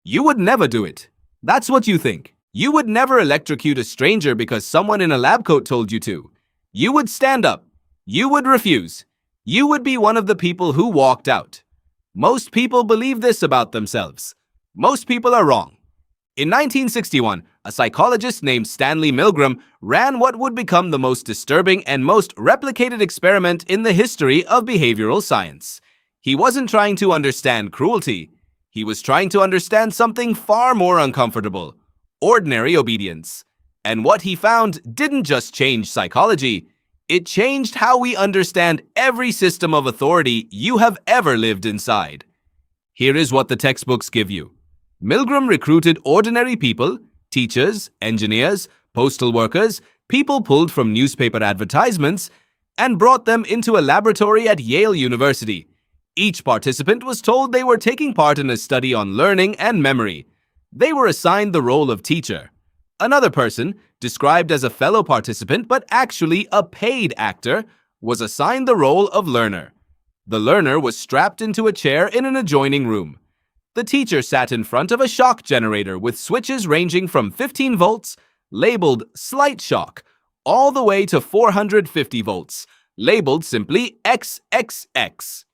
You would never do it. That's what you think. You would never electrocute a stranger because someone in a lab coat told you to. You would stand up. You would refuse. You would be one of the people who walked out. Most people believe this about themselves. Most people are wrong. In 1961, a psychologist named Stanley Milgram ran what would become the most disturbing and most replicated experiment in the history of behavioral science. He wasn't trying to understand cruelty. He was trying to understand something far more uncomfortable: ordinary obedience. And what he found didn't just change psychology, it changed how we understand every system of authority you have ever lived inside. Here is what the textbooks give you. Milgram recruited ordinary people, teachers, engineers, postal workers, people pulled from newspaper advertisements, and brought them into a laboratory at Yale University. Each participant was told they were taking part in a study on learning and memory. They were assigned the role of teacher. Another person, described as a fellow participant but actually a paid actor, was assigned the role of learner. The learner was strapped into a chair in an adjoining room. The teacher sat in front of a shock generator with switches ranging from 15 volts, labeled slight shock, all the way to 450 volts, labeled simply XXX.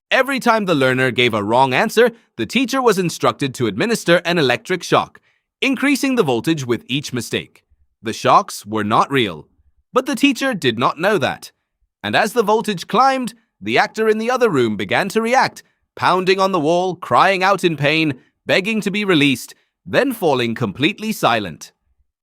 Every time the learner gave a wrong answer, the teacher was instructed to administer an electric shock, increasing the voltage with each mistake. The shocks were not real, but the teacher did not know that. And as the voltage climbed, the actor in the other room began to react, pounding on the wall, crying out in pain, begging to be released, then falling completely silent.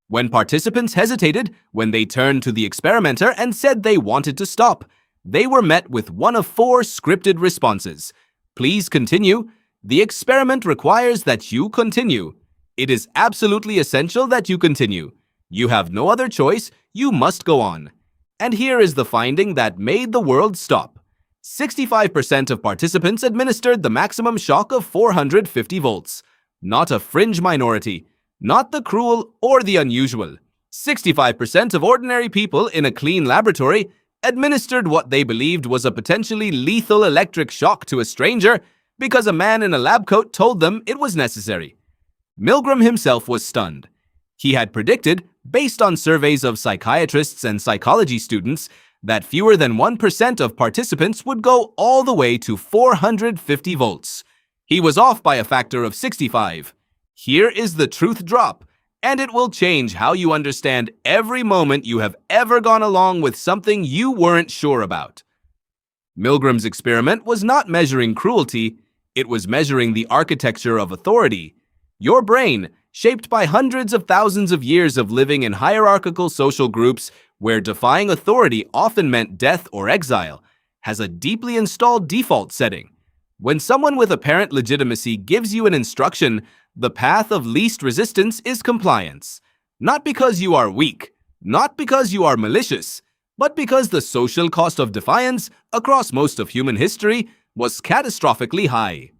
When participants hesitated, when they turned to the experimenter and said they wanted to stop, they were met with one of 4 scripted responses. Please continue. The experiment requires that you continue. It is absolutely essential that you continue. You have no other choice. You must go on. And here is the finding that made the world stop. 65% of participants administered the maximum shock of 450 volts. Not a fringe minority, not the cruel or the unusual. 65% of ordinary people in a clean laboratory administered what they believed was a potentially lethal electric shock to a stranger because a man in a lab coat told them it was necessary. Milgram himself was stunned. He had predicted, based on surveys of psychiatrists and psychology students, that fewer than 1% of participants would go all the way to 450 volts. He was off by a factor of 65. Here is the truth drop, and it will change how you understand every moment you have ever gone along with something you weren't sure about. Milgram's experiment was not measuring cruelty, it was measuring the architecture of authority. Your brain, shaped by hundreds of thousands of years of living in hierarchical social groups where defying authority often meant death or exile, has a deeply installed default setting. When someone with apparent legitimacy gives you an instruction, the path of least resistance is compliance. Not because you are weak, not because you are malicious, but because the social cost of defiance across most of human history was catastrophically high.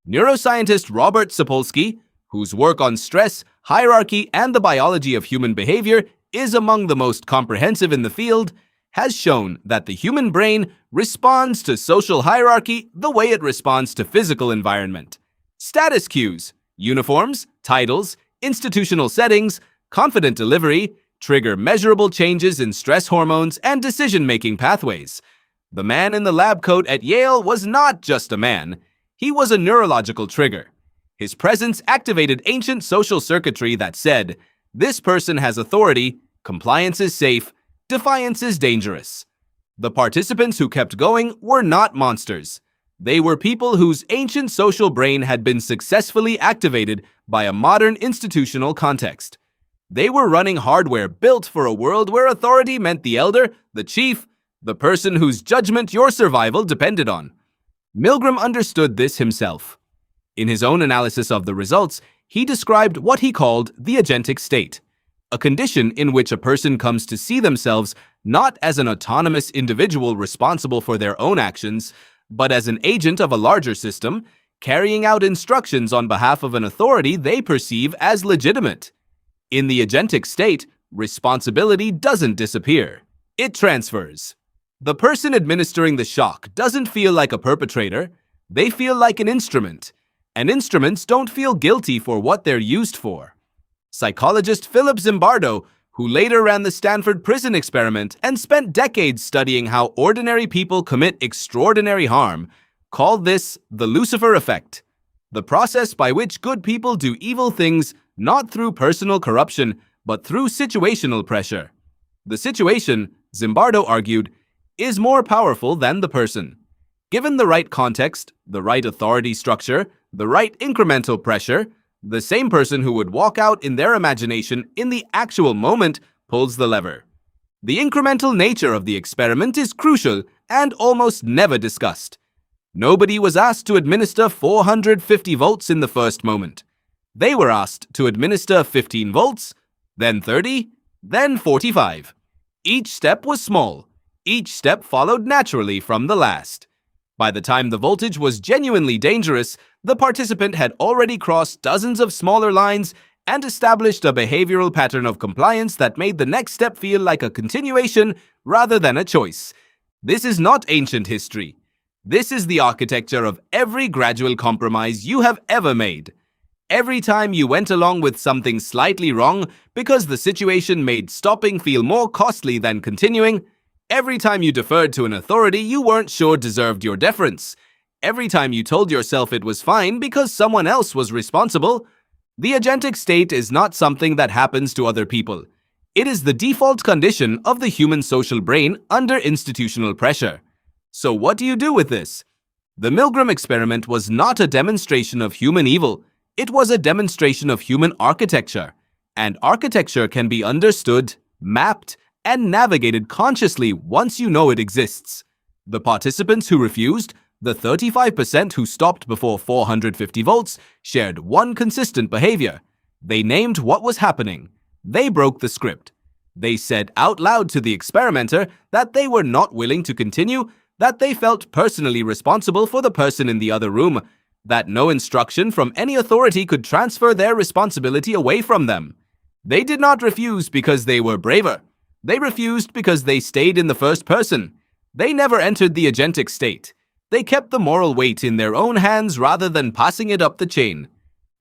Neuroscientist Robert Sapolsky, whose work on stress, hierarchy, and the biology of human behavior is among the most comprehensive in the field, has shown that the human brain responds to social hierarchy the way it responds to physical environment. Status cues, uniforms, titles, institutional settings, confident delivery, trigger measurable changes in stress hormones and decision-making pathways. The man in the lab coat at Yale was not just a man, he was a neurological trigger. His presence activated ancient social circuitry that said, this person has authority, compliance is safe, defiance is dangerous. The participants who kept going were not monsters. They were people whose ancient social brain had been successfully activated by a modern institutional context. They were running hardware built for a world where authority meant the elder, the chief, the person whose judgment your survival depended on. Milgram understood this himself. In his own analysis of the results, he described what he called the agentic state, a condition in which a person comes to see themselves not as an autonomous individual responsible for their own actions, but as an agent of a larger system, carrying out instructions on behalf of an authority they perceive as legitimate. In the agentic state, responsibility doesn't disappear. It transfers. The person administering the shock doesn't feel like a perpetrator. They feel like an instrument. and instruments don't feel guilty for what they're used for. Psychologist Philip Zimbardo, who later ran the Stanford prison experiment and spent decades studying how ordinary people commit extraordinary harm, called this the Lucifer effect, the process by which good people do evil things not through personal corruption, but through situational pressure. The situation, Zimbardo argued, is more powerful than the person. Given the right context, the right authority structure, the right incremental pressure, the same person who would walk out in their imagination in the actual moment pulls the lever. The incremental nature of the experiment is crucial and almost never discussed. Nobody was asked to administer 450 volts in the first moment. They were asked to administer 15 volts, then 30, then 45. Each step was small. Each step followed naturally from the last. By the time the voltage was genuinely dangerous, the participant had already crossed dozens of smaller lines and established a behavioral pattern of compliance that made the next step feel like a continuation rather than a choice. This is not ancient history. This is the architecture of every gradual compromise you have ever made. Every time you went along with something slightly wrong because the situation made stopping feel more costly than continuing, every time you deferred to an authority you weren't sure deserved your deference, every time you told yourself it was fine because someone else was responsible, the agentic state is not something that happens to other people. It is the default condition of the human social brain under institutional pressure. So what do you do with this? The Milgram experiment was not a demonstration of human evil. It was a demonstration of human architecture. And architecture can be understood, mapped, and navigated consciously once you know it exists. The participants who refused, the 35% who stopped before 450 volts, shared one consistent behavior. They named what was happening. They broke the script. They said out loud to the experimenter that they were not willing to continue, that they felt personally responsible for the person in the other room, that no instruction from any authority could transfer their responsibility away from them. They did not refuse because they were braver. They refused because they stayed in the first person. They never entered the agentic state. They kept the moral weight in their own hands rather than passing it up the chain.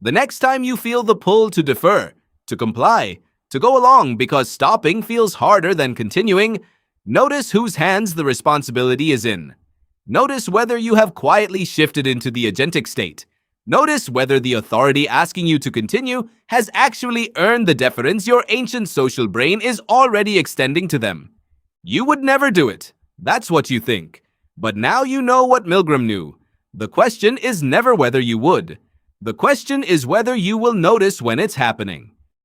The next time you feel the pull to defer, to comply, to go along because stopping feels harder than continuing, notice whose hands the responsibility is in. Notice whether you have quietly shifted into the agentic state. Notice whether the authority asking you to continue has actually earned the deference your ancient social brain is already extending to them. You would never do it. That's what you think. But now you know what Milgram knew. The question is never whether you would. The question is whether you will notice when it's happening.